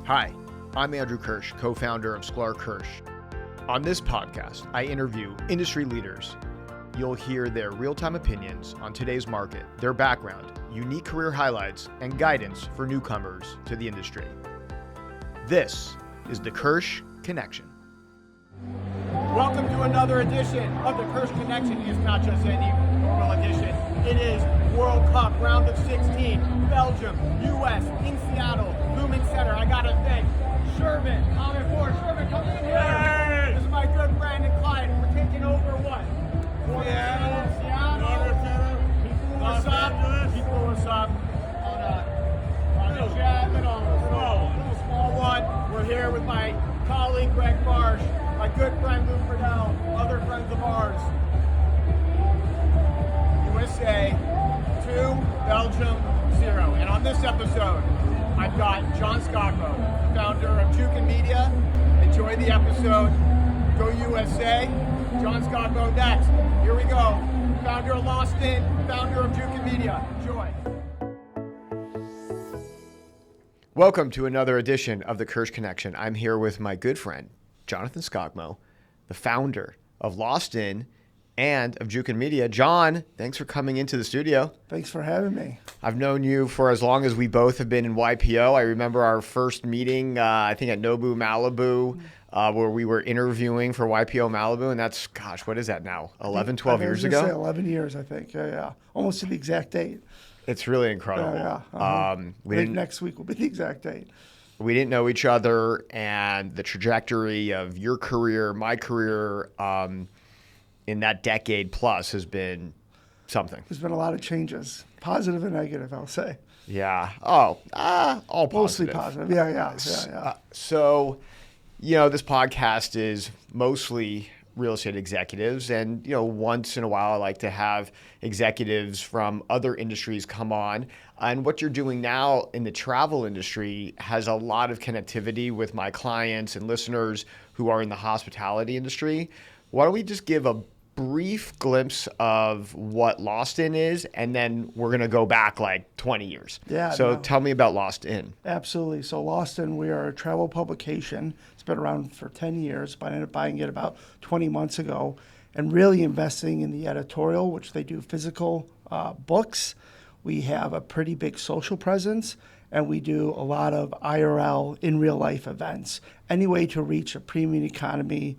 Hi, I'm Andrew Kirsh, co-founder of Sklar Kirsh. On this podcast, I interview industry leaders. You'll hear their real-time opinions on today's market, their background, unique career highlights, and guidance for newcomers to the industry. This is the Kirsh Connection. Welcome to another edition of the Kirsh Connection. It's not just any normal edition. It is World Cup round of 16, Belgium, U.S., in Seattle, Lumen Center. I gotta thank Sherman, comment for Sherman, come in here. Hey! This is my good friend and client. We're taking over what? Seattle. He flew us up on a jet, little small one. We're here with my colleague Greg Marsh, my good friend Lou Friedel, other friends of ours. USA 2, Belgium 0. And on this episode, I've got Jon Skogmo, founder of Jukin Media. Enjoy the episode. Go USA. Jon Skogmo next. Here we go. Founder of Lost In, founder of Jukin Media. Enjoy. Welcome to another edition of the Kirsh Connection. I'm here with my good friend, Jonathan Skogmo, the founder of Lost In and of Jukin Media. John, thanks for coming into the studio. Thanks for having me. I've known you for as long as we both have been in YPO. I remember our first meeting, I think at Nobu Malibu, where we were interviewing for YPO Malibu. And that's, gosh, what is that now? 11, 12 years ago? Say 11 years, I think. Yeah. Almost to the exact date. It's really incredible. Yeah. I think next week will be the exact date. We didn't know each other, and the trajectory of your career, my career, in that decade plus has been something. There's been a lot of changes, positive and negative, I'll say. Yeah. All positive. Mostly positive. Yeah. So, this podcast is mostly real estate executives, and once in a while I like to have executives from other industries come on. And what you're doing now in the travel industry has a lot of connectivity with my clients and listeners who are in the hospitality industry. Why don't we just give a brief glimpse of what Lost In is, and then we're going to go back like 20 years. Yeah. So tell me about Lost In. Absolutely. So Lost In, we are a travel publication. It's been around for 10 years, but I ended up buying it about 20 months ago and really investing in the editorial, which they do physical books. We have a pretty big social presence, and we do a lot of IRL, in real life events. Any way to reach a premium economy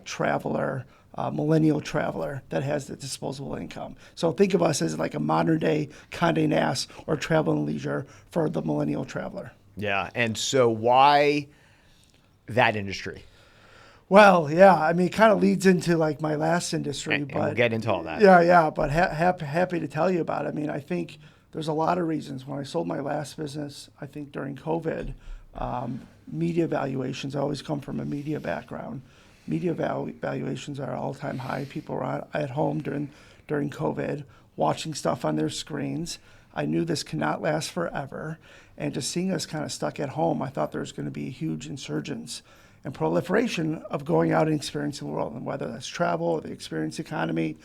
traveler, millennial traveler that has the disposable income. So think of us as like a modern day Condé Nast or Travel and Leisure for the millennial traveler. Yeah. And so why that industry? Well, yeah, I mean, it kind of leads into like my last industry. And we'll get into all that. Yeah, but happy to tell you about it. I mean, I think there's a lot of reasons. When I sold my last business, I think during COVID, media valuations, I always come from a media background. Media valuations are all-time high. People are at home during COVID, watching stuff on their screens. I knew this cannot last forever. And just seeing us kind of stuck at home, I thought there was going to be a huge insurgence and proliferation of going out and experiencing the world, and whether that's travel or the experience economy,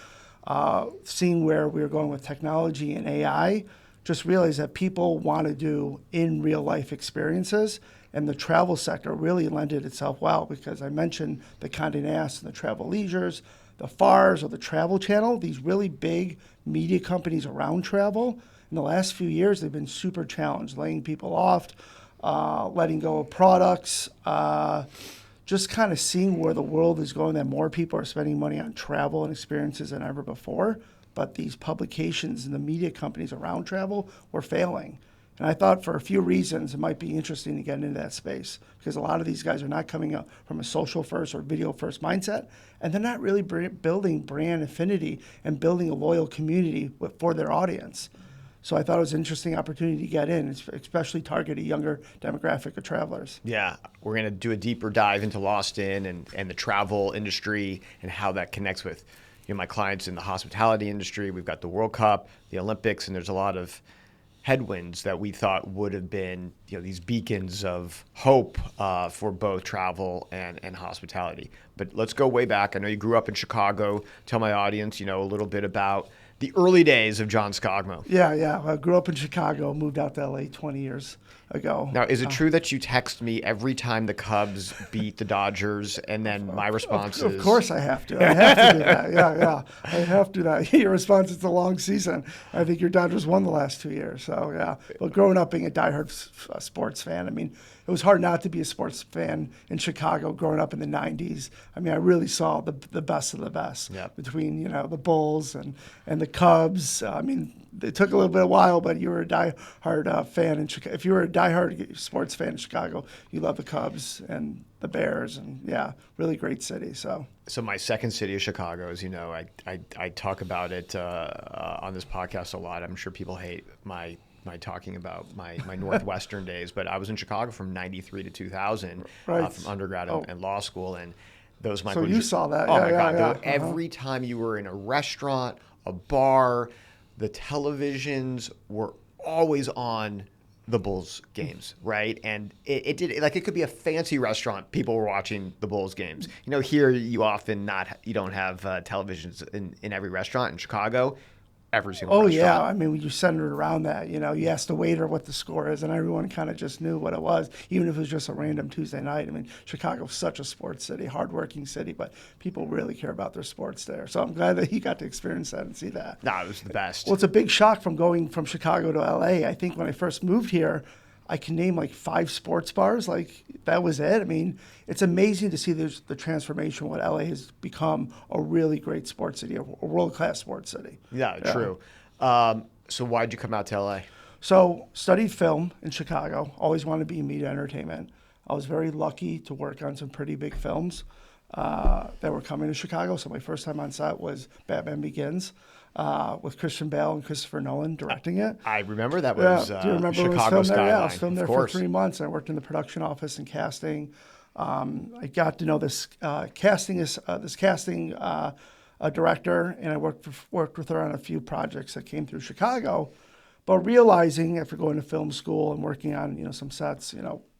seeing where we were going with technology and AI, just realized that people want to do in real life experiences. And the travel sector really lended itself well, because I mentioned the Condé Nast and the Travel Leisures, the FARs or the Travel Channel, these really big media companies around travel. In the last few years, they've been super challenged, laying people off, letting go of products, just kind of seeing where the world is going, that more people are spending money on travel and experiences than ever before. But these publications and the media companies around travel were failing. And I thought for a few reasons it might be interesting to get into that space, because a lot of these guys are not coming up from a social first or video first mindset, and they're not really building brand affinity and building a loyal community for their audience. So I thought it was an interesting opportunity to get in, especially target a younger demographic of travelers. Yeah, we're going to do a deeper dive into Lost In and the travel industry and how that connects with my clients in the hospitality industry. We've got the World Cup, the Olympics, and there's a lot of headwinds that we thought would have been, these beacons of hope for both travel and hospitality. But let's go way back. I know you grew up in Chicago. Tell my audience, a little bit about the early days of Jon Skogmo. Yeah. I grew up in Chicago, moved out to LA 20 years ago. Now, is it true that you text me every time the Cubs beat the Dodgers, and then my response is... Of course I have to. I have to do that. Yeah. I have to do that. Your response is the long season. I think your Dodgers won the last 2 years. So, yeah. But growing up being a diehard sports fan, I mean, it was hard not to be a sports fan in Chicago growing up in the 90s. I mean, I really saw the best of the best between, the Bulls and the Cubs. I mean, it took a little bit of a while, but you were a diehard fan in Chicago. If you were a diehard sports fan in Chicago, you love the Cubs and the Bears, and really great city. So my second city is Chicago. As you know, I talk about it on this podcast a lot. I'm sure people hate my talking about my Northwestern days, but I was in Chicago from 93 to 2000 from undergrad and law school, and those So you saw that. Oh, my God. Every time you were in a restaurant, a bar, the televisions were always on the Bulls games, right? And it could be a fancy restaurant. People were watching the Bulls games. Here you often you don't have televisions in every restaurant. In Chicago, every single restaurant. Yeah. I mean, you centered around that. You asked the waiter what the score is, and everyone kind of just knew what it was, even if it was just a random Tuesday night. I mean, Chicago's such a sports city, hardworking city, but people really care about their sports there. So I'm glad that you got to experience that and see that. No, it was the best. Well, it's a big shock from going from Chicago to LA. I think when I first moved here, I can name like 5 sports bars. Like, that was it. I mean, it's amazing to see the transformation, what LA has become a really great sports city, a world-class sports city. Yeah, true. So why'd you come out to LA? So studied film in Chicago, always wanted to be in media entertainment. I was very lucky to work on some pretty big films that were coming to Chicago. So my first time on set was Batman Begins. With Christian Bale and Christopher Nolan directing it. I remember that was Do you remember Chicago it was filmed there? Skyline. Yeah, I was filmed there for for 3 months. I worked in the production office and casting. I got to know this casting director, and I worked with her on a few projects that came through Chicago. But realizing after going to film school and working on some sets,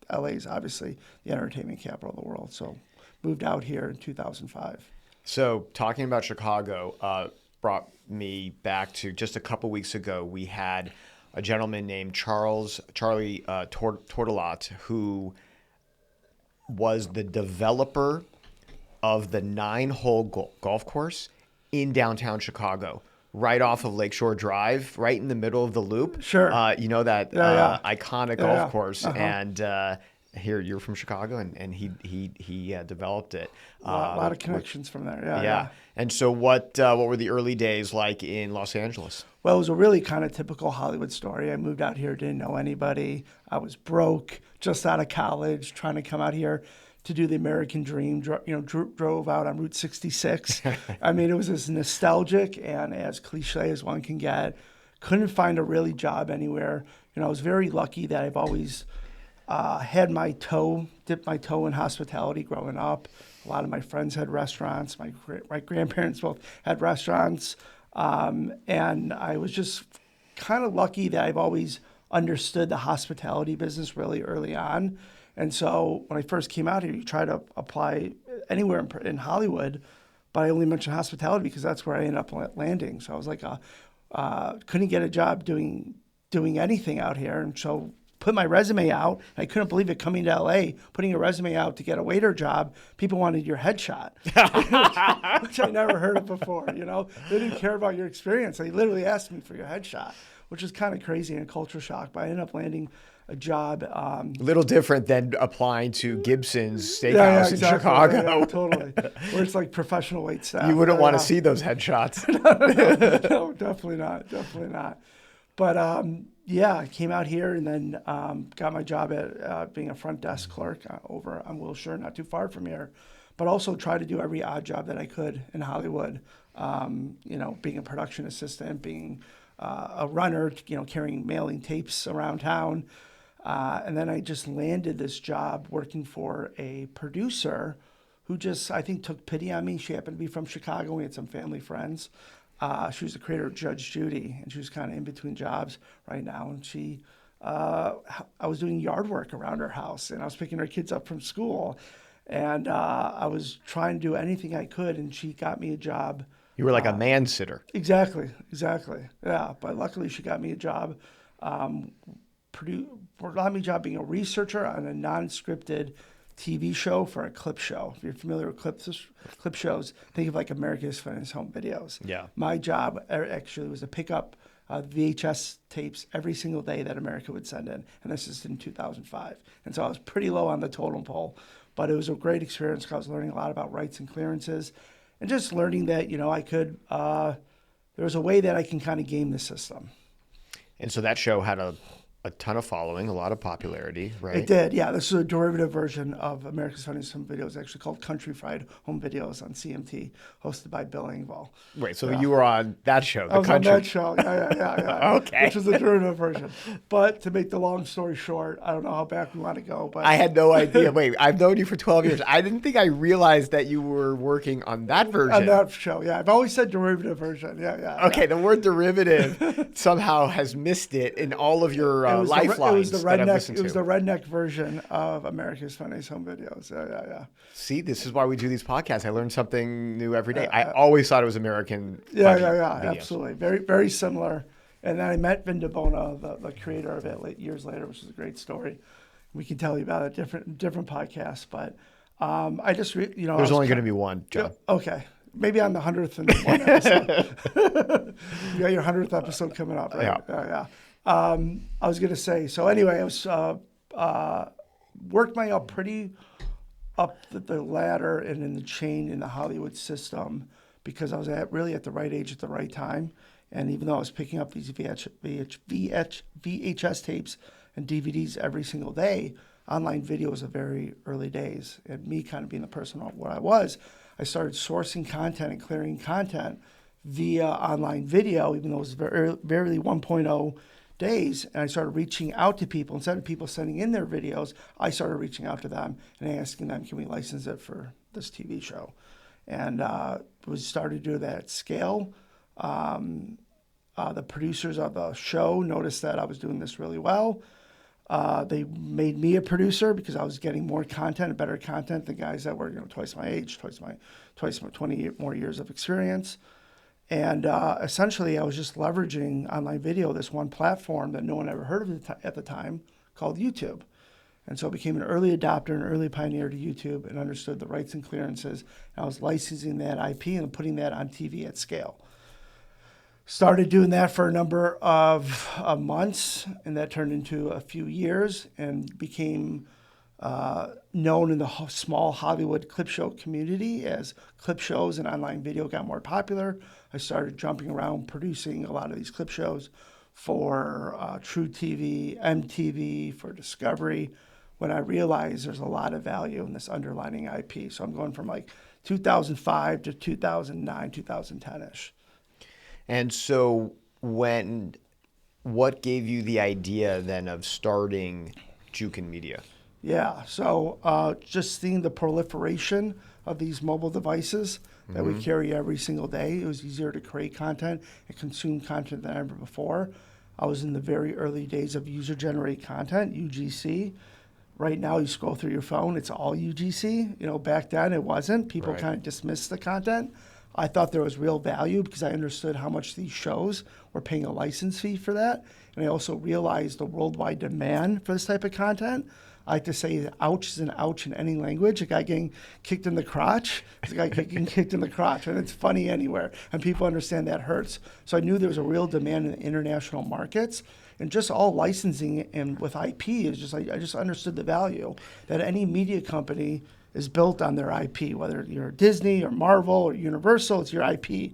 LA is obviously the entertainment capital of the world. So moved out here in 2005. So talking about Chicago brought me back to just a couple weeks ago. We had a gentleman named Charlie Tortolot, who was the developer of the 9-hole golf course in downtown Chicago, right off of Lakeshore Drive, right in the middle of the loop. Sure. That iconic golf course. And here, you're from Chicago, and he developed it. A lot of connections from there. Yeah. And so what were the early days like in Los Angeles? Well, it was a really kind of typical Hollywood story. I moved out here, didn't know anybody. I was broke, just out of college, trying to come out here to do the American dream. Drove out on Route 66. I mean, it was as nostalgic and as cliche as one can get. Couldn't find a really job anywhere. I was very lucky that I've always dipped my toe in hospitality growing up. A lot of my friends had restaurants. My grandparents both had restaurants. And I was just kind of lucky that I've always understood the hospitality business really early on. And so when I first came out here, you try to apply anywhere in Hollywood, but I only mentioned hospitality because that's where I ended up landing. So I was like, couldn't get a job doing anything out here. And so put my resume out. I couldn't believe it coming to LA, putting a resume out to get a waiter job. People wanted your headshot, which I never heard of before. They didn't care about your experience. They literally asked me for your headshot, which is kind of crazy and a culture shock. But I ended up landing a job. A little different than applying to Gibson's Steakhouse in Chicago. Yeah, totally. Where it's like professional wait staff. You wouldn't want to see those headshots. No, definitely not. But I came out here and then got my job at being a front desk clerk over on Wilshire, not too far from here. But also tried to do every odd job that I could in Hollywood. Being a production assistant, being a runner, carrying mailing tapes around town. And then I just landed this job working for a producer who just, I think, took pity on me. She happened to be from Chicago. We had some family friends. She was the creator of Judge Judy, and she was kind of in between jobs right now. And I was doing yard work around her house, and I was picking her kids up from school. And I was trying to do anything I could, and she got me a job. You were like a man sitter. Exactly. Yeah, but luckily she got me a job allowed me a job being a researcher on a non-scripted TV show for a clip show. If you're familiar with clip shows, think of like America's Funniest Home Videos. Yeah. My job actually was to pick up VHS tapes every single day that America would send in, and this is in 2005. And so I was pretty low on the totem pole, but it was a great experience because I was learning a lot about rights and clearances, and just learning that, you know, I could, there was a way that I can kind of game the system. And so that show had a ton of following, a lot of popularity, right? It did, yeah. This is a derivative version of America's Funniest Home Videos, actually called Country Fried Home Videos on CMT, hosted by Bill Engvall. Right, so you were on that show, I was on that show, yeah. Okay. Which is a derivative version. But to make the long story short, I don't know how back we want to go, but I had no idea. Wait, I've known you for 12 years. I didn't think I realized that you were working on that version. on that show, yeah. I've always said derivative version, yeah. Okay, the word derivative somehow has missed it in all of your lifelines that I've listened to. It was the redneck version of America's Funniest Home Videos. Yeah. See, this is why we do these podcasts. I learn something new every day. I always thought it was American. Yeah, videos. absolutely. Very, very similar. And then I met Vin DeBona, the creator of it, years later, which is a great story. We can tell you about it different podcasts, but I just, There's only going to be one, John. Okay. Maybe on the 100th and one episode. You got your 100th episode coming up, right? Yeah. I was going to say, so anyway, I was worked my up pretty up the ladder and in the chain in the Hollywood system because I was really at the right age at the right time. And even though I was picking up these VHS tapes and DVDs every single day, online video was the very early days. And me kind of being the person what I was, I started sourcing content and clearing content via online video, even though it was very 1.0 days. And I started reaching out to people. Instead of people sending in their videos, I started reaching out to them and asking them, can we license it for this TV show? And we started to do that at scale. The producers of the show noticed that I was doing this really well. They made me a producer because I was getting more content and better content than guys that were twice my age, twice my 20 more years of experience. And essentially, I was just leveraging online video, this one platform that no one ever heard of at the time called YouTube. And so I became an early adopter, an early pioneer to YouTube and understood the rights and clearances. And I was licensing that IP and putting that on TV at scale. Started doing that for a number of months, and that turned into a few years and became known in the small Hollywood clip show community as clip shows and online video got more popular. I started jumping around producing a lot of these clip shows for True TV, MTV, for Discovery, when I realized there's a lot of value in this underlining IP. So I'm going from like 2005 to 2009, 2010-ish. And so what gave you the idea then of starting Jukin Media? Yeah, so just seeing the proliferation of these mobile devices that we carry every single day, it was easier to create content and consume content than ever before. I was in the very early days of user-generated content, UGC. Right now, you scroll through your phone, it's all UGC. Back then, it wasn't. People kind of dismissed the content. I thought there was real value because I understood how much these shows were paying a license fee for that. And I also realized the worldwide demand for this type of content. I like to say that ouch is an ouch in any language. A guy getting kicked in the crotch is a guy getting kicked in the crotch. And it's funny anywhere. And people understand that hurts. So I knew there was a real demand in the international markets. And just all licensing and with IP is just like, I just understood the value that any media company is built on their IP, whether you're Disney or Marvel or Universal, it's your IP.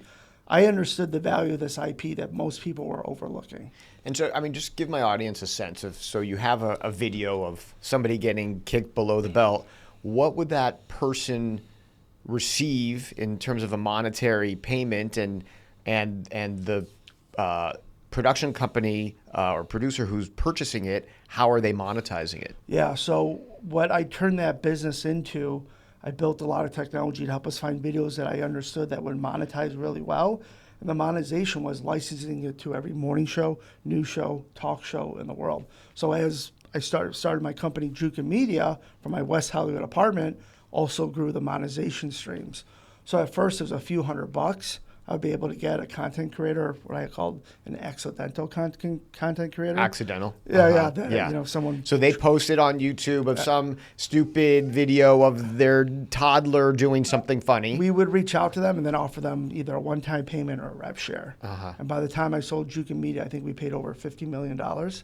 I understood the value of this IP that most people were overlooking. And so, just give my audience a sense of, so you have a video of somebody getting kicked below the belt. What would that person receive in terms of a monetary payment and the production company or producer who's purchasing it, how are they monetizing it? Yeah, so what I turned that business into, I built a lot of technology to help us find videos that I understood that would monetize really well. And the monetization was licensing it to every morning show, news show, talk show in the world. So as I started my company, Jukin Media, from my West Hollywood apartment, also grew the monetization streams. So at first it was a few $100. I would be able to get a content creator, what I called an accidental content creator. Accidental. Yeah. Someone. So they posted on YouTube of some stupid video of their toddler doing something funny. We would reach out to them and then offer them either a one-time payment or a rev share. And by the time I sold Jukin Media, I think we paid over $50 million. 50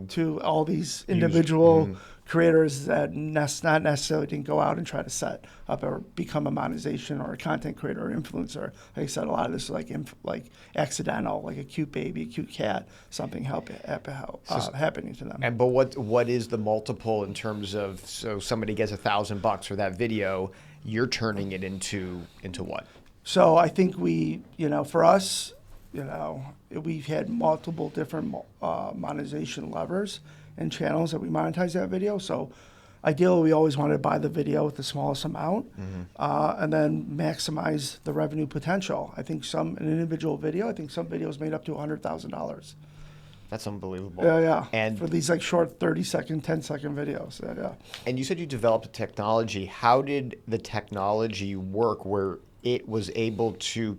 to all these individual creators that not necessarily didn't go out and try to set up or become a monetization or a content creator or influencer. Like I said, a lot of this is like accidental, like a cute baby, a cute cat, something happening to them. But what is the multiple in terms of, so somebody gets $1,000 for that video, you're turning it into what? So I think for us, we've had multiple different monetization levers and channels that we monetize that video. So ideally, we always want to buy the video with the smallest amount and then maximize the revenue potential. I think an individual video, some videos made up to $100,000. That's unbelievable. Yeah. And for these like short 30-second, 10-second videos. Yeah. And you said you developed a technology. How did the technology work where it was able to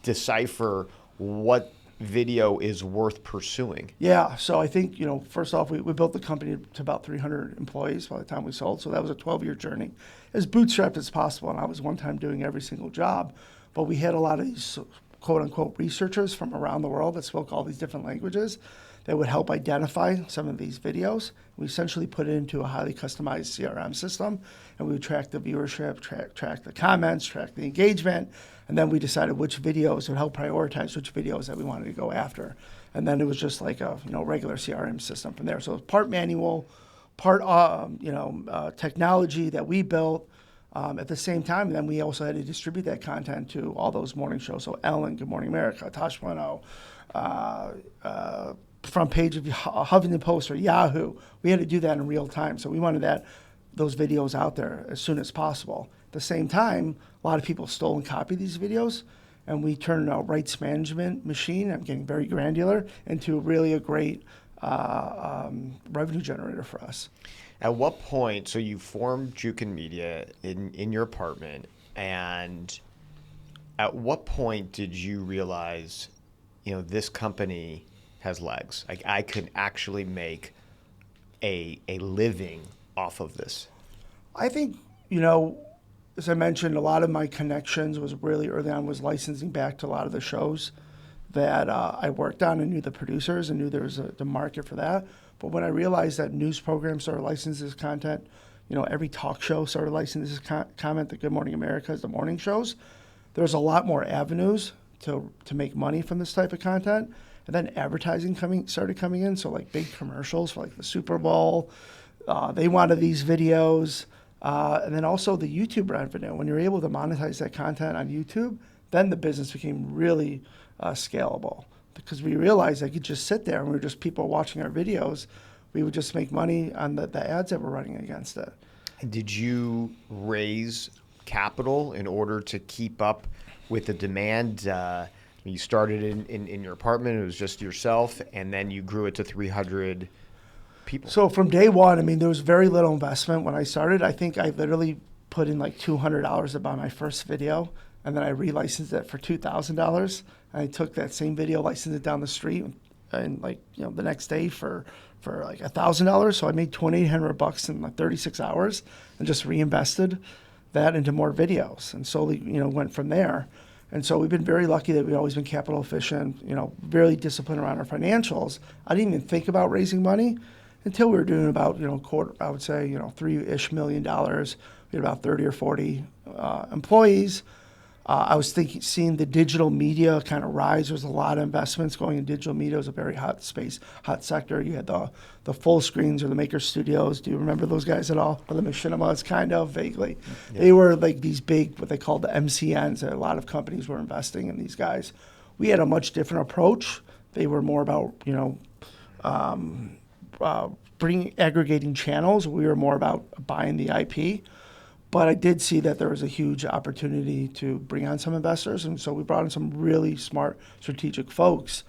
decipher what video is worth pursuing? Yeah, so I think, first off, we built the company to about 300 employees by the time we sold, so that was a 12-year journey. As bootstrapped as possible, and I was one time doing every single job, but we had a lot of these quote-unquote researchers from around the world that spoke all these different languages that would help identify some of these videos. We essentially put it into a highly customized CRM system, and we would track the viewership, track the comments, track the engagement, and then we decided which videos would help prioritize which videos that we wanted to go after. And then it was just like a regular CRM system from there. So it was part manual, part technology that we built at the same time. And then we also had to distribute that content to all those morning shows. So Ellen, Good Morning America, Tosh Bueno, front page of Huffington Post or Yahoo. We had to do that in real time. So we wanted those videos out there as soon as possible. At the same time, a lot of people stole and copied these videos, and we turned a rights management machine, I'm getting very granular, into really a great revenue generator for us. At what point, so you formed Jukin Media in your apartment, and at what point did you realize, this company has legs? Like I could actually make a living off of this? I think, as I mentioned, a lot of my connections was really early on was licensing back to a lot of the shows that I worked on and knew the producers and knew there was the market for that. But when I realized that news programs started licensing this content, every talk show started licensing this content, the Good Morning America, the morning shows, there's a lot more avenues to make money from this type of content. And then advertising started coming in, so like big commercials for like the Super Bowl, they wanted these videos. And then also the YouTube revenue. When you're able to monetize that content on YouTube, then the business became really scalable because we realized I could just sit there and we were just people watching our videos. We would just make money on the ads that were running against it. Did you raise capital in order to keep up with the demand? You started in your apartment, it was just yourself, and then you grew it to 300 people. So from day one, there was very little investment when I started. I think I literally put in like $200 to buy my first video, and then I relicensed it for $2,000. And I took that same video, licensed it down the street, and the next day for like $1,000. So I made $2,800 in like 36 hours, and just reinvested that into more videos, and slowly went from there. And so we've been very lucky that we've always been capital efficient, very disciplined around our financials. I didn't even think about raising money until we were doing about, quarter, I would say, $3-ish million. We had about 30 or 40 employees. I was seeing the digital media kind of rise. There was a lot of investments going in digital media. It was a very hot space, hot sector. You had the full screens or the Maker Studios. Do you remember those guys at all? Or the Machinimas, kind of, vaguely. Yeah. They were like these big, what they called the MCNs. A lot of companies were investing in these guys. We had a much different approach. They were more about, aggregating channels. We were more about buying the IP. But I did see that there was a huge opportunity to bring on some investors, and so we brought in some really smart, strategic folks,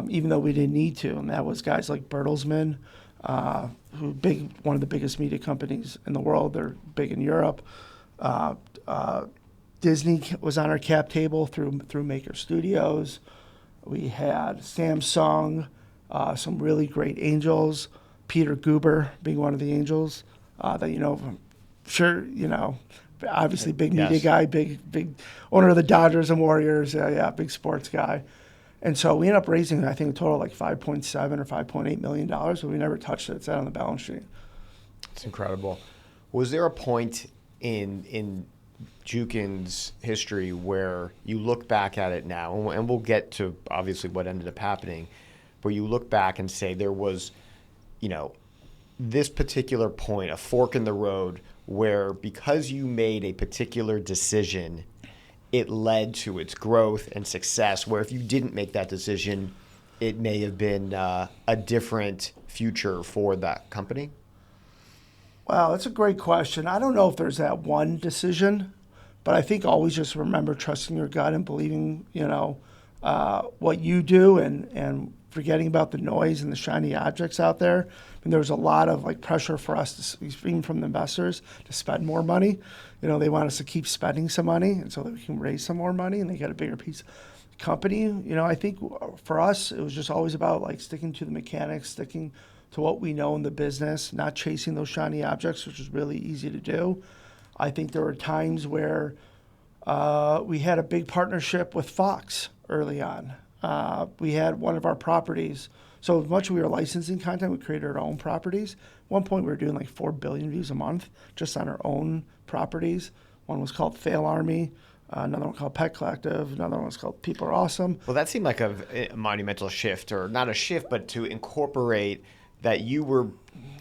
even though we didn't need to. And that was guys like Bertelsmann, one of the biggest media companies in the world. They're big in Europe. Disney was on our cap table through Maker Studios. We had Samsung, some really great angels. Peter Guber being one of the angels that sure obviously big media Yes. guy, big owner of the Dodgers and Warriors, big sports guy. And so we ended up raising, I think, a total of like $5.7 or $5.8 million, but we never touched it. It's out on the balance sheet. It's incredible. Was there a point in Jukin's history where you look back at it now, and we'll get to obviously what ended up happening, where you look back and say there was, this particular point, a fork in the road, where because you made a particular decision, it led to its growth and success, where if you didn't make that decision, it may have been a different future for that company? Wow, that's a great question. I don't know if there's that one decision, but I think always just remember trusting your gut and believing, what you do and forgetting about the noise and the shiny objects out there. I mean, there was a lot of like pressure for us, even from the investors, to spend more money. They want us to keep spending some money, and so that we can raise some more money, and they get a bigger piece of the company. I think for us, it was just always about like sticking to the mechanics, sticking to what we know in the business, not chasing those shiny objects, which is really easy to do. I think there were times where we had a big partnership with Fox early on. We had one of our properties. So as much as we were licensing content, we created our own properties. At one point, we were doing like 4 billion views a month just on our own properties. One was called Fail Army, another one called Pet Collective, another one was called People Are Awesome. Well, that seemed like a monumental shift, or not a shift, but to incorporate that you were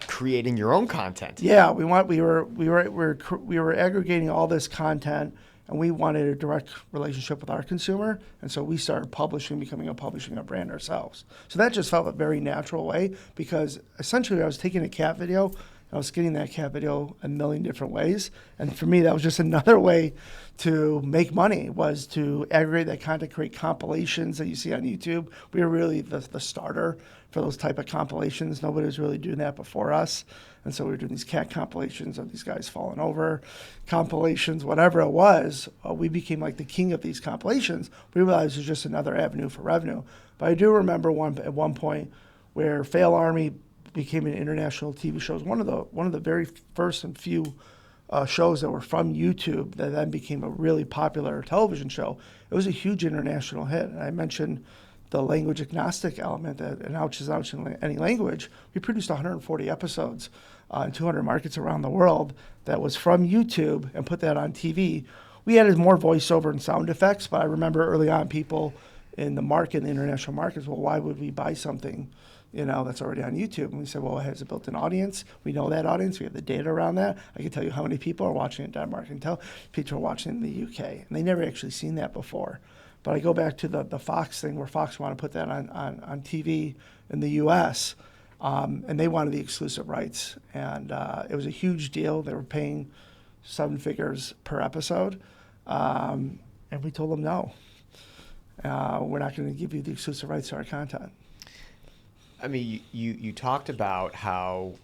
creating your own content. Yeah, we were aggregating all this content, and we wanted a direct relationship with our consumer, and so we started becoming a brand ourselves. So that just felt a very natural way, because essentially I was taking a cat video, and I was getting that cat video a million different ways, and for me that was just another way to make money, was to aggregate that content, create compilations that you see on YouTube. We were really the starter for those type of compilations. Nobody was really doing that before us. And so we were doing these cat compilations of these guys falling over, compilations, whatever it was. We became like the king of these compilations. We realized it was just another avenue for revenue. But I do remember at one point where Fail Army became an international TV show. It was one of the very first and few shows that were from YouTube that then became a really popular television show. It was a huge international hit. And I mentioned the language agnostic element, that an ouch is ouch in any language. We produced 140 episodes in 200 markets around the world that was from YouTube, and put that on TV. We added more voiceover and sound effects, but I remember early on people in the market, in the international markets, well, why would we buy something that's already on YouTube? And we said, well, it has a built-in audience. We know that audience. We have the data around that. I can tell you how many people are watching in Denmark. I can tell people are watching in the UK. And they never actually seen that before. But I go back to the Fox thing, where Fox wanted to put that on TV in the U.S., and they wanted the exclusive rights. And it was a huge deal. They were paying 7 figures per episode. And we told them, no, we're not going to give you the exclusive rights to our content. I mean, you talked about how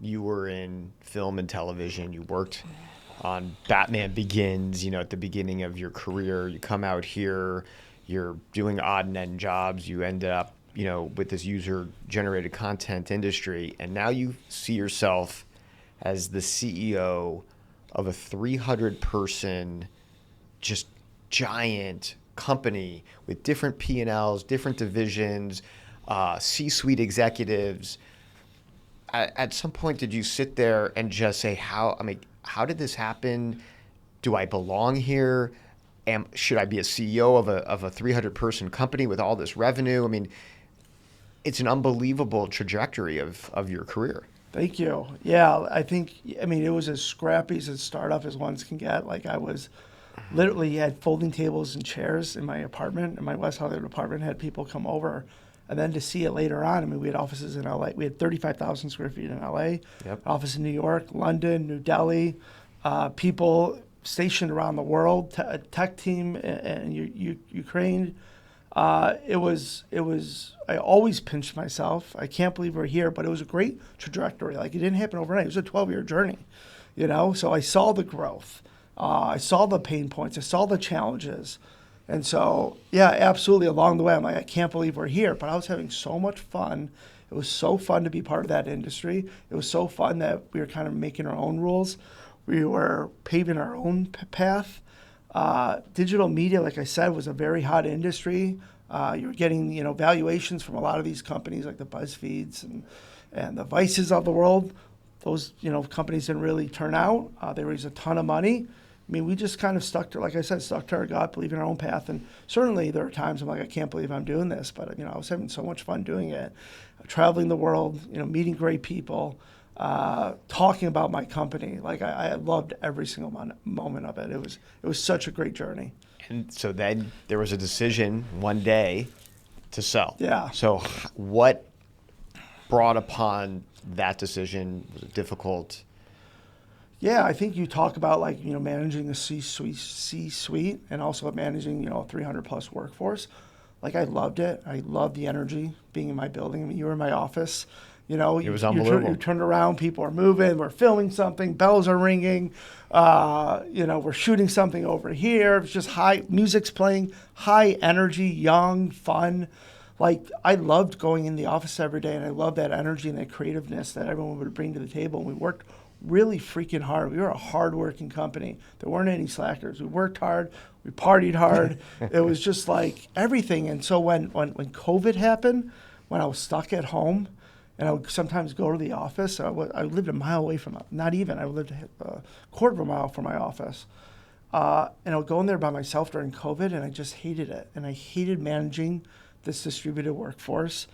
you were in film and television. You worked on Batman Begins, at the beginning of your career. You come out here, you're doing odd and end jobs. You end up, with this user-generated content industry, and now you see yourself as the CEO of a 300-person, just giant company with different P&Ls, different divisions, C-suite executives. At some point, did you sit there and just say, how did this happen? Do I belong here? Should I be a CEO of a 300-person company with all this revenue? I mean, it's an unbelievable trajectory of your career. Thank you. Yeah, it was as scrappy as a startup as one can get. Like, I was literally had folding tables and chairs in my apartment, in my West Hollywood apartment, had people come over. And then to see it later on, we had offices in LA. We had 35,000 square feet in LA, Yep. Office in New York, London, New Delhi, people stationed around the world, a tech team in Ukraine. It was, I always pinched myself. I can't believe we're here, but it was a great trajectory. Like, it didn't happen overnight. It was a 12-year journey, So I saw the growth. I saw the pain points. I saw the challenges. And so, yeah, absolutely. Along the way, I'm like, I can't believe we're here. But I was having so much fun. It was so fun to be part of that industry. It was so fun that we were kind of making our own rules. We were paving our own path. Digital media, like I said, was a very hot industry. You were getting, valuations from a lot of these companies like the BuzzFeeds and the Vices of the world. Those, companies didn't really turn out. They raised a ton of money. I mean, we just kind of stuck to our gut, believe in our own path. And certainly there are times I'm like, I can't believe I'm doing this. But, I was having so much fun doing it. Traveling the world, meeting great people, talking about my company. Like, I loved every single moment of it. It was such a great journey. And so then there was a decision one day to sell. Yeah. So what brought upon that decision? Was it difficult? Yeah, I think you talk about managing the C-suite and also managing, a 300 plus workforce. Like, I loved it. I loved the energy being in my building. I mean, you were in my office. It was unbelievable. You turned around, people are moving, we're filming something, bells are ringing, we're shooting something over here. It's just music's playing, high energy, young, fun. Like, I loved going in the office every day, and I loved that energy and that creativeness that everyone would bring to the table. And we worked really freaking hard. We were a hard-working company. There weren't any slackers. We worked hard. We partied hard. It was just like everything. And so when COVID happened, when I was stuck at home, and I would sometimes go to the office, I lived a mile away from it. Not even. I lived a quarter of a mile from my office. And I would go in there by myself during COVID, and I just hated it. And I hated managing this distributed workforce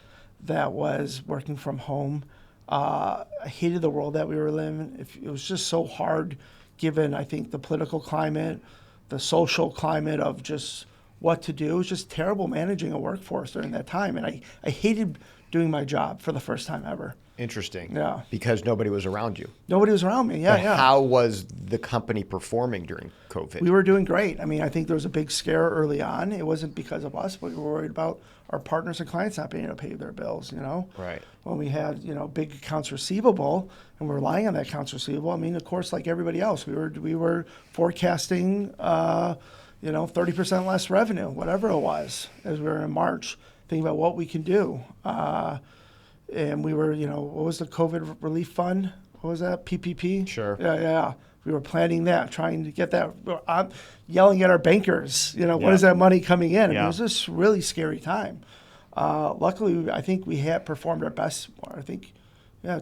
that was working from home. I hated the world that we were living. It was just so hard, given, I think, the political climate, the social climate of just what to do. It was just terrible managing a workforce during that time. And I hated doing my job for the first time ever. Interesting. Yeah. Because nobody was around you. Nobody was around me. Yeah. How was the company performing during COVID? We were doing great. I mean, I think there was a big scare early on. It wasn't because of us, but we were worried about our partners and clients not being able to pay their bills, Right. When we had, big accounts receivable and we're relying on that accounts receivable, I mean, of course, like everybody else, we were forecasting, 30% less revenue, whatever it was, as we were in March, thinking about what we can do. And we were, what was the COVID relief fund? What was that? PPP? Sure. Yeah. We were planning that, trying to get that. I'm yelling at our bankers, when is that money coming in? I mean, it was just a really scary time. Luckily, I think we had performed our best. I think,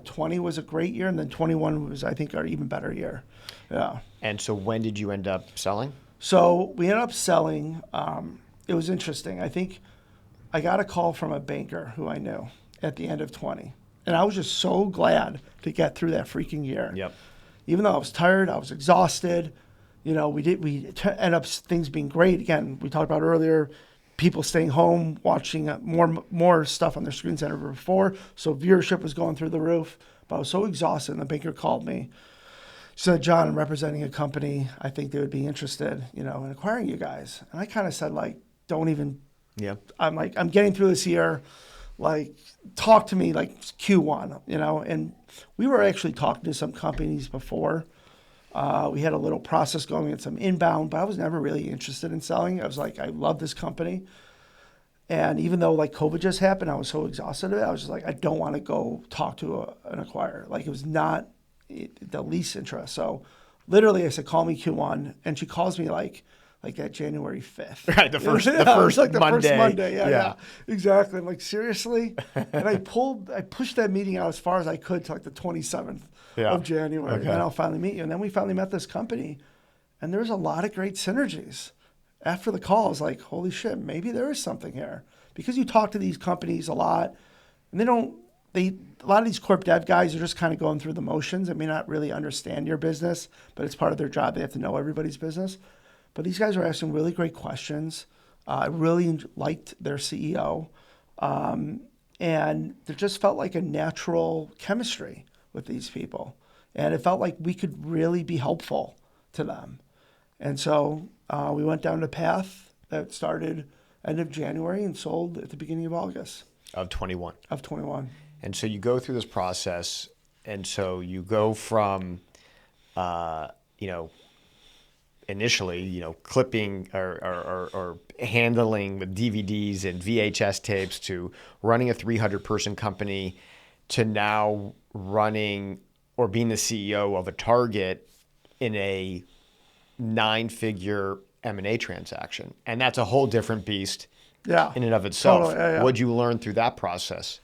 20 was a great year, and then 21 was, I think, our even better year. Yeah. And so when did you end up selling? So we ended up selling. It was interesting. I think I got a call from a banker who I knew at the end of 20. And I was just so glad to get through that freaking year. Yep. Even though I was tired, I was exhausted. We end up things being great. Again, we talked about earlier, people staying home, watching more stuff on their screens than ever before. So viewership was going through the roof. But I was so exhausted, and the banker called me. She said, John, I'm representing a company. I think they would be interested, in acquiring you guys. And I kind of said, don't even. Yeah. I'm getting through this year. Talk to me Q1, and we were actually talking to some companies before. We had a little process going and some inbound, but I was never really interested in selling. I was like, I love this company. And even though COVID just happened, I was so exhausted of it. I was just like, I don't want to go talk to an acquirer. It was not the least interest. So literally I said, call me Q1. And she calls me like that January 5th. Right, the first Monday. First Monday, yeah. Exactly. I'm like, seriously? And I pushed that meeting out as far as I could to the 27th of January. Okay. And then I'll finally meet you. And then we finally met this company. And there's a lot of great synergies. After the call, I was like, holy shit, maybe there is something here. Because you talk to these companies a lot, and a lot of these corp dev guys are just kind of going through the motions and may not really understand your business, but it's part of their job. They have to know everybody's business. But these guys are asking really great questions. I really liked their CEO. And there just felt like a natural chemistry with these people. And it felt like we could really be helpful to them. And so we went down a path that started end of January and sold at the beginning of August. Of 21. Of 21. And so you go through this process, and so you go from, initially, clipping or handling with DVDs and VHS tapes to running a 300-person company to now running or being the CEO of a Target in a 9-figure M&A transaction. And that's a whole different beast in and of itself. Totally. Yeah. What'd you learn through that process?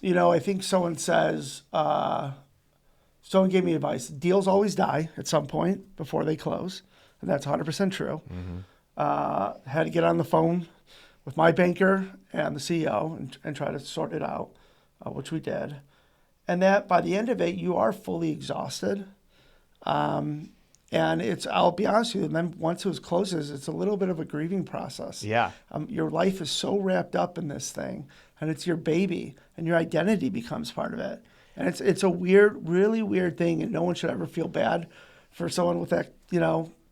I think someone says, someone gave me advice. Deals always die at some point before they close. And that's 100% true. Had to get on the phone with my banker and the CEO and try to sort it out, which we did. And that by the end of it, you are fully exhausted. And I'll be honest with you, and then once it closes, it's a little bit of a grieving process. Yeah. Your life is so wrapped up in this thing, and it's your baby, and your identity becomes part of it. And it's a weird, really weird thing, and no one should ever feel bad for someone with that,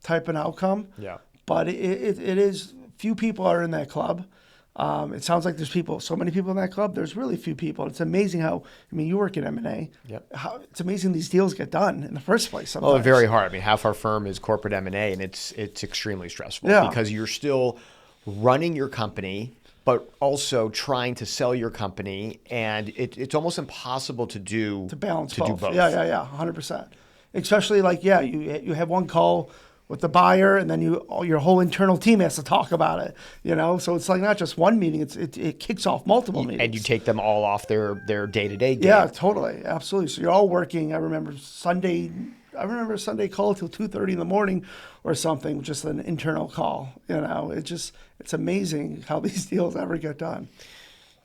type of outcome. Yeah. But it is, few people are in that club. It sounds like there's so many people in that club. There's really few people. It's amazing how, you work in M&A. Yep. It's amazing these deals get done in the first place sometimes. Well, very hard. Half our firm is corporate M&A, and it's extremely stressful because you're still running your company, but also trying to sell your company, and it's almost impossible to balance both. Do both. Yeah, 100%. Especially you have one call with the buyer, and then your whole internal team has to talk about it. So it's like not just one meeting; it kicks off multiple meetings. And you take them all off their day-to-day game. Yeah, totally, absolutely. So you're all working. I remember a Sunday call till 2:30 in the morning, or something, just an internal call. It's amazing how these deals ever get done.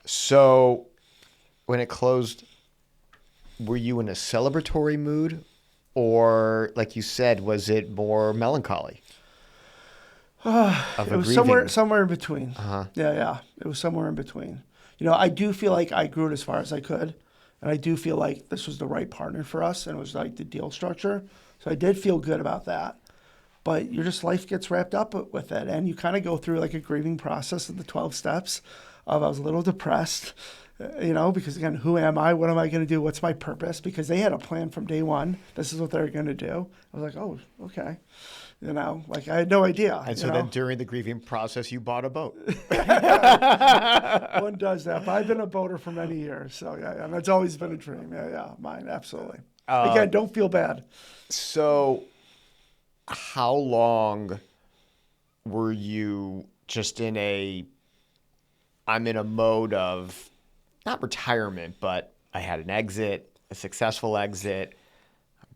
So, when it closed, were you in a celebratory mood? Or, like you said, was it more melancholy? It was somewhere in between. Yeah. It was somewhere in between. I do feel like I grew it as far as I could. And I do feel like this was the right partner for us. And it was like the deal structure. So I did feel good about that. But life gets wrapped up with it. And you kind of go through like a grieving process of the 12 steps I was a little depressed. Because again, who am I? What am I going to do? What's my purpose? Because they had a plan from day one. This is what they're going to do. I was like, oh, okay. I had no idea. And so then during the grieving process, you bought a boat. One does that. But I've been a boater for many years. So yeah, and that's always been a dream. Yeah, mine, absolutely. Again, don't feel bad. So how long were you just I'm in a mode of, not retirement, but I had an exit, a successful exit,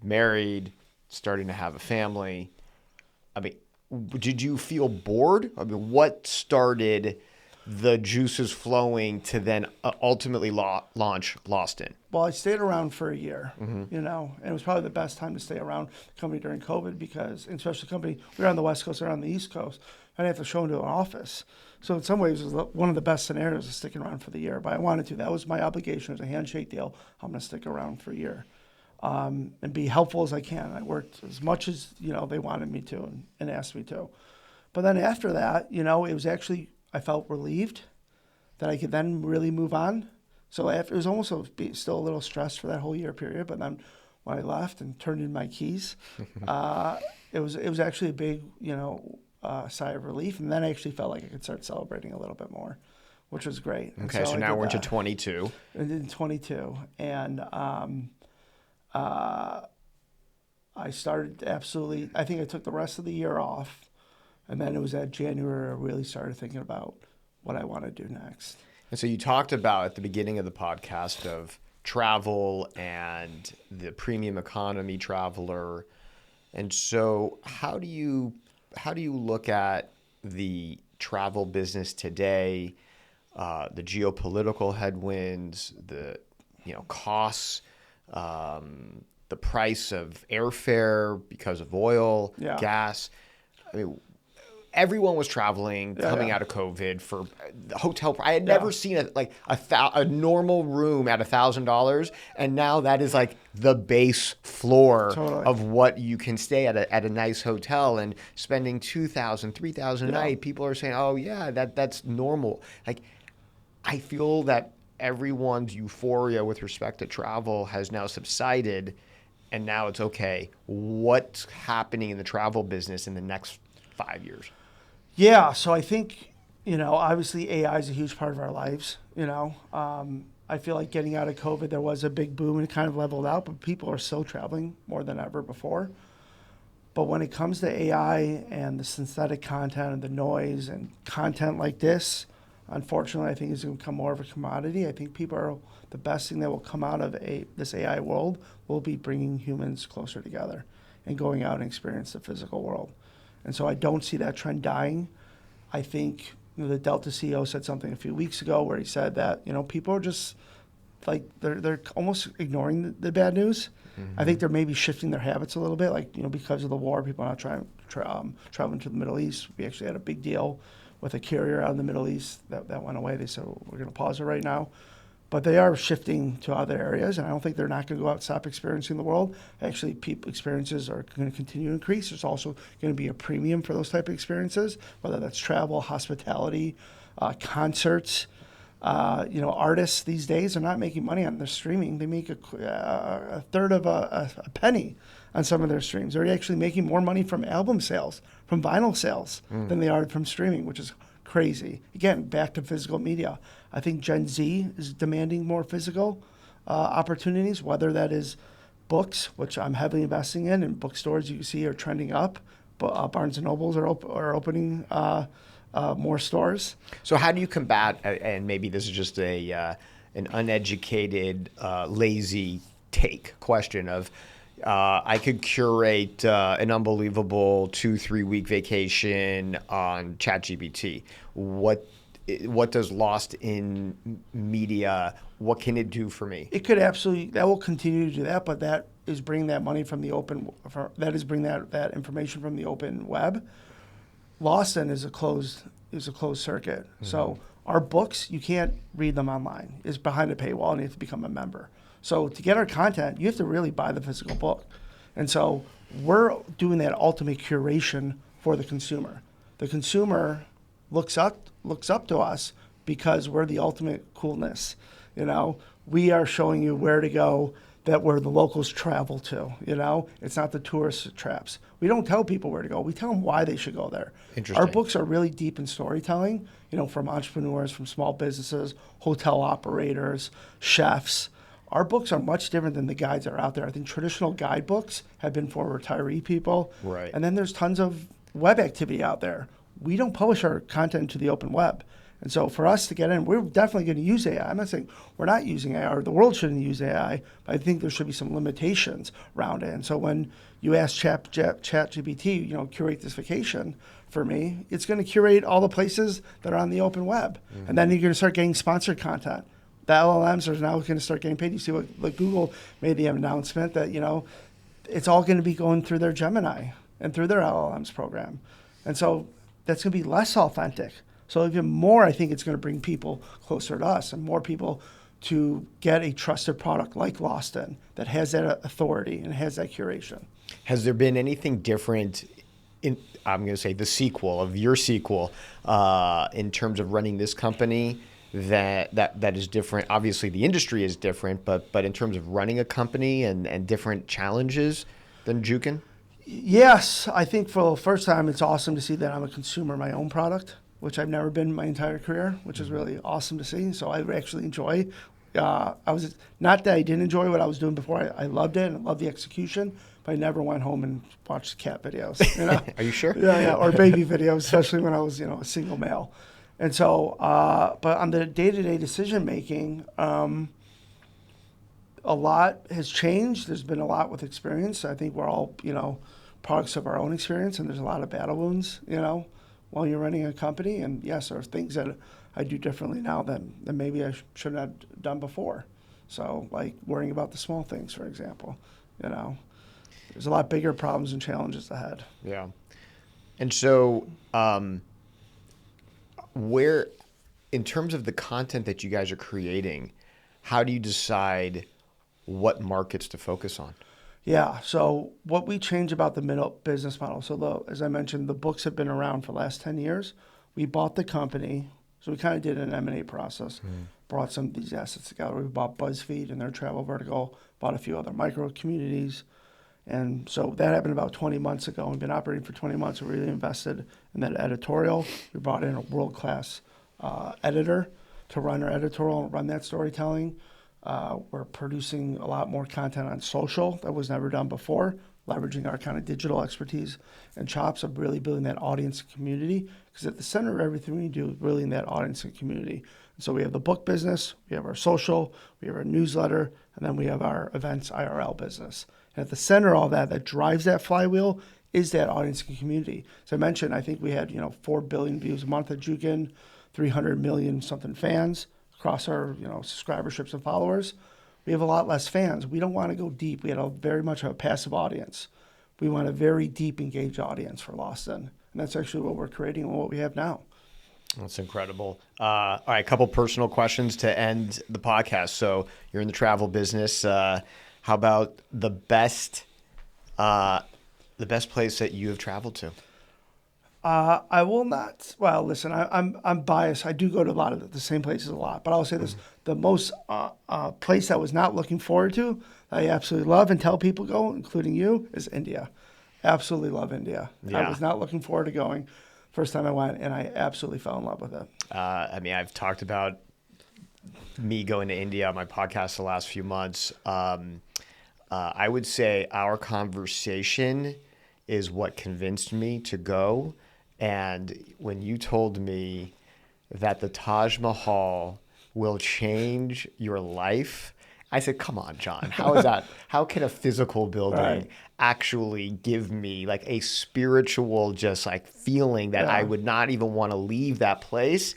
married, starting to have a family. Did you feel bored? What started the juices flowing to then ultimately launch Lost In? Well, I stayed around for a year, and it was probably the best time to stay around the company during COVID because, especially the company, we were on the West Coast, we were on the East Coast. I didn't have to show into an office. So in some ways, it was one of the best scenarios of sticking around for the year. But I wanted to. That was my obligation. It was a handshake deal. I'm going to stick around for a year and be helpful as I can. I worked as much as they wanted me to and asked me to. But then after that, it was actually, I felt relieved that I could then really move on. So it was almost still a little stressed for that whole year period. But then when I left and turned in my keys, it was actually a big, sigh of relief. And then I actually felt like I could start celebrating a little bit more, which was great. Okay, so now we're into 22. And in 22. And I started I think I took the rest of the year off. And then it was at January I really started thinking about what I want to do next. And so you talked about at the beginning of the podcast of travel and the premium economy traveler. And so how do you look at the travel business today, the geopolitical headwinds, the costs, the price of airfare because of oil, gas? Everyone was traveling coming out of COVID for the hotel. I had never seen a normal room at $1,000, and now that is like the base floor of what you can stay at a nice hotel. And spending $2,000, $3,000 a night, people are saying, "Oh yeah, that's normal." I feel that everyone's euphoria with respect to travel has now subsided, and now it's okay. What's happening in the travel business in the next 5 years? Yeah, so I think, obviously AI is a huge part of our lives, I feel like getting out of COVID, there was a big boom and it kind of leveled out, but people are still traveling more than ever before. But when it comes to AI and the synthetic content and the noise and content like this, unfortunately, I think it's going to become more of a commodity. I think the best thing that will come out of this AI world will be bringing humans closer together and going out and experience the physical world. And so I don't see that trend dying. I think the Delta CEO said something a few weeks ago where he said that, people are just like, they're almost ignoring the bad news. Mm-hmm. I think they're maybe shifting their habits a little bit, like, because of the war, people are not traveling to the Middle East. We actually had a big deal with a carrier out in the Middle East that went away. They said, we're going to pause it right now. But they are shifting to other areas, and I don't think they're not going to go out and stop experiencing the world. Actually, people experiences are going to continue to increase. There's also going to be a premium for those type of experiences, whether that's travel, hospitality, concerts. Artists these days are not making money on their streaming. They make a third of a penny on some of their streams. They're actually making more money from album sales, from vinyl sales, than they are from streaming, which is crazy. Again, back to physical media. I think Gen Z is demanding more physical opportunities, whether that is books, which I'm heavily investing in, and bookstores you can see are trending up. But Barnes & Nobles are opening more stores. So how do you combat, and maybe this is just an uneducated, lazy question of, I could curate an unbelievable 2-3 week vacation on ChatGPT. What does lost in media, what can it do for me? It could absolutely, that will continue to do that, but that is bringing that money from the open, bringing that information from the open web. Lost in is a closed circuit. Mm-hmm. So our books, you can't read them online. It's behind a paywall and you have to become a member. So to get our content, you have to really buy the physical book. And so we're doing that ultimate curation for the consumer. The consumer looks up to us because we're the ultimate coolness. We are showing you where to go, where the locals travel to. It's not the tourist traps. We don't tell people where to go. We tell them why they should go there. Interesting. Our books are really deep in storytelling, from entrepreneurs, from small businesses, hotel operators, chefs. Our books are much different than the guides that are out there. I think traditional guidebooks have been for retiree people. Right. And then there's tons of web activity out there. We don't publish our content to the open web. And so for us to get in, we're definitely going to use AI. I'm not saying we're not using AI or the world shouldn't use AI, but I think there should be some limitations around it. And so when you ask ChatGPT, curate this vacation for me, it's going to curate all the places that are on the open web. Mm-hmm. And then you're going to start getting sponsored content. The LLMs are now going to start getting paid. You see what Google made the announcement that, it's all going to be going through their Gemini and through their LLMs program. And so that's going to be less authentic. So even more, I think it's going to bring people closer to us and more people to get a trusted product like Lost In that has that authority and has that curation. Has there been anything different in, I'm going to say, the sequel of your sequel in terms of running this company that is different? Obviously, the industry is different, but in terms of running a company and different challenges than Jukin? Yes, I think for the first time, it's awesome to see that I'm a consumer of my own product, which I've never been my entire career, which is really awesome to see. So I actually enjoy. I was not that I didn't enjoy what I was doing before. I loved it and loved the execution, but I never went home and watched cat videos. Are you sure? Yeah, or baby videos, especially when I was a single male. And so, but on the day-to-day decision making, a lot has changed. There's been a lot with experience. I think we're all products of our own experience, and there's a lot of battle wounds while you're running a company. And yes, there are things that I do differently now than maybe I should have done before. So like worrying about the small things, for example, there's a lot bigger problems and challenges ahead. Yeah. And so where, in terms of the content that you guys are creating, how do you decide what markets to focus on? Yeah, so what we changed about the middle business model, so as I mentioned, the books have been around for the last 10 years. We bought the company, so we kind of did an M&A process, brought some of these assets together. We bought BuzzFeed and their travel vertical, bought a few other micro communities, And so that happened about 20 months ago. We've been operating for 20 months. We really invested in that editorial. We brought in a world-class editor to run our editorial and run that storytelling. We're producing a lot more content on social that was never done before, leveraging our kind of digital expertise and chops of really building that audience and community. Because at the center of everything we do is really in that audience and community. And so we have the book business, we have our social, we have our newsletter, and then we have our events IRL business. And at the center of all that, that drives that flywheel is that audience and community. So I mentioned, I think we had 4 billion views a month at Jukin, 300 million something fans across our subscriberships and followers. We have a lot less fans. We don't want to go deep. We had very much a passive audience. We want a very deep, engaged audience for Lawson. And that's actually what we're creating and what we have now. That's incredible. All right, a couple personal questions to end the podcast. So you're in the travel business. How about the best place that you have traveled to? I will not. Well, listen, I'm biased. I do go to a lot of the same places a lot, but I'll say this: the most place I was not looking forward to, that I absolutely love and tell people go, including you, is India. Absolutely love India. Yeah. I was not looking forward to going. First time I went, and I absolutely fell in love with it. I've talked about me going to India on my podcast the last few months. I would say our conversation is what convinced me to go. And when you told me that the Taj Mahal will change your life, I said, come on, Jon, how is that? How can a physical building actually give me like a spiritual just like feeling that I would not even want to leave that place?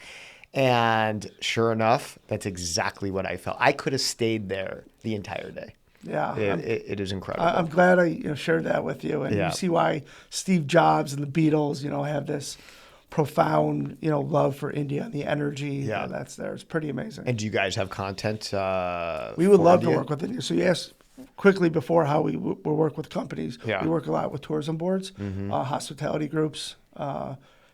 And sure enough, that's exactly what I felt. I could have stayed there the entire day. Yeah, it is incredible. I'm glad I shared that with you, and you see why Steve Jobs and the Beatles, have this profound, love for India and the energy that's there. It's pretty amazing. And do you guys have content? We would love to work with India. So you asked quickly before how we work with companies. Yeah. We work a lot with tourism boards, hospitality groups,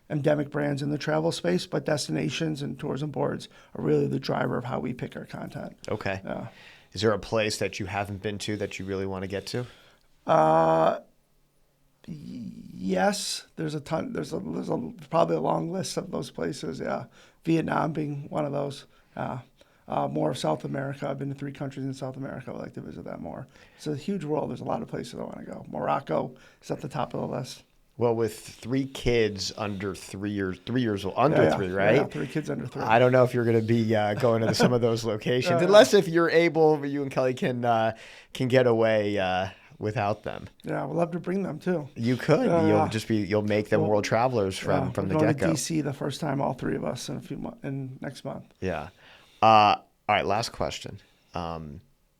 endemic brands in the travel space, but destinations and tourism boards are really the driver of how we pick our content. Okay. Yeah. Is there a place that you haven't been to that you really want to get to? Yes, there's a ton. There's probably a long list of those places. Yeah, Vietnam being one of those. More of South America. I've been to 3 countries in South America. I'd like to visit that more. It's a huge world. There's a lot of places I want to go. Morocco is at the top of the list. Well, with 3 kids under 3 years old, under 3, right? Yeah, 3 kids under 3. I don't know if you're going to be going to some of those locations, unless if you're able, you and Kelly can get away without them. Yeah, I would love to bring them too. You could. You'll make them world travelers from the get-go. We're going to DC the first time, all 3 of us in next month. Yeah. All right. Last question.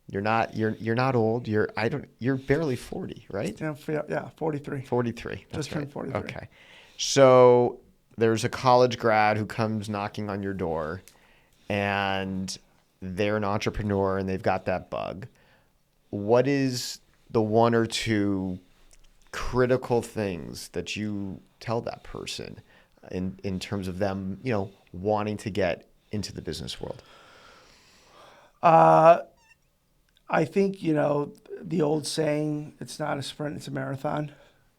You're not old. You're barely 40, right? Yeah, 43. 43. That's Just turned 43. Okay. So there's a college grad who comes knocking on your door, and they're an entrepreneur and they've got that bug. What is the 1 or 2 critical things that you tell that person in terms of them, wanting to get into the business world? I think, the old saying, it's not a sprint, it's a marathon,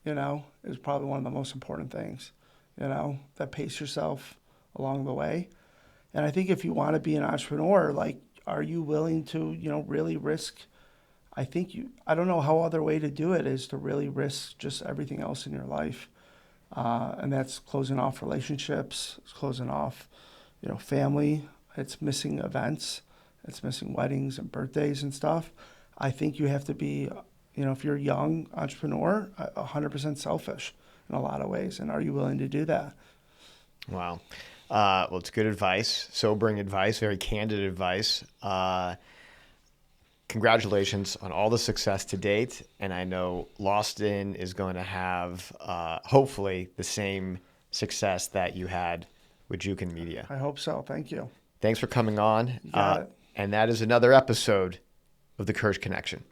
is probably one of the most important things, that pace yourself along the way. And I think if you want to be an entrepreneur, like, are you willing to, really risk? I don't know how other way to do it is to really risk just everything else in your life. And that's closing off relationships, it's closing off, family, it's missing events. It's missing weddings and birthdays and stuff. I think you have to be, if you're a young entrepreneur, 100% selfish in a lot of ways. And are you willing to do that? Wow. Well, it's good advice, sobering advice, very candid advice. Congratulations on all the success to date. And I know Lawson is going to have, hopefully, the same success that you had with Jukin Media. I hope so. Thank you. Thanks for coming on. You got it. And that is another episode of the Kirsh Connection.